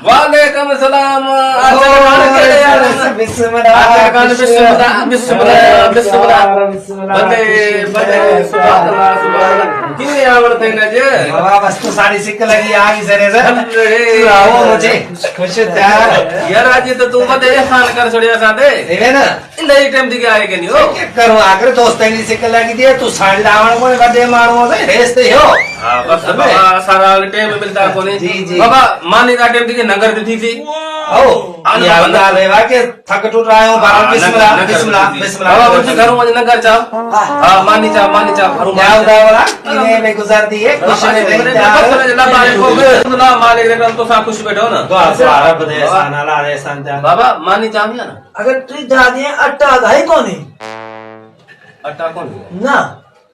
वालेकुम सलाम। किती आवडत आहे ना जे बाबा वस्तू साडी सिक्क लगी आगी सरे आओ मुझे खुश था यार आज तो तू मत खान कर छोड़िया साथे देवे ना नई टाइम दिखे आएगा नहीं हो क्या करूं आकर दोस्त की सिक्क लगी दिए तू साड़ी लावण को बदे मारो से रेस ते हो हां बस बाबा सारा टाइम मिलता कोनी जी, जी। बाबा मानी का टाइम दिखे नगर थी ओ या बंदा लेवा के थक टूट रहा हूं बाबा बिस्मिल्लाह बिस्मिल्लाह बिस्मिल्लाह बाबा मुझे घरों में नगर जाओ हां मानी जा घरों क्या उदा वाला इन्हें में गुजार दिए खुश में मालिक ने तो सा खुश बैठो ना दुआ दुआ बदे साना ला रे संता बाबा मानी चाहिए ना अगर ट्री जा दिए अट्टा घाई कोनी अट्टा कौन ना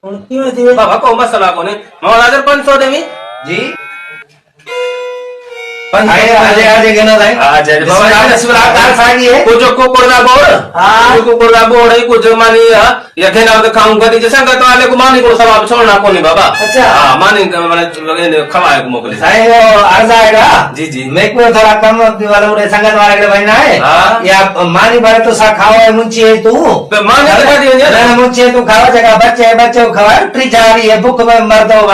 उनकी में दिए बाबा को मसला कोने मौलाना 500 देवी जी आए आजे आजे गना भाई आज बाबा बिस्मिल्लाह कार साड़ी है को जो को कोड़ा बोर हाँ। को कोड़ा बोर है कुछ मानी या थे ना तो खाऊंगा दी जैसा तो वाले को मानी को सवाब छोड़ना कोनी बाबा अच्छा। हां मानी मैंने खवाए को मोकले साईं वो अर्ज आएगा जी, जी। मेरे को थोड़ा कम वाला उरे संगत वाला के भाई ना है हाँ। या मानी बारे तो सा खाओ है मुंची है तू तो मानी लगा दियो ना मुंची है तू खावा जगह बच्चे को खवा ट्री जा रही है भूख में मर दो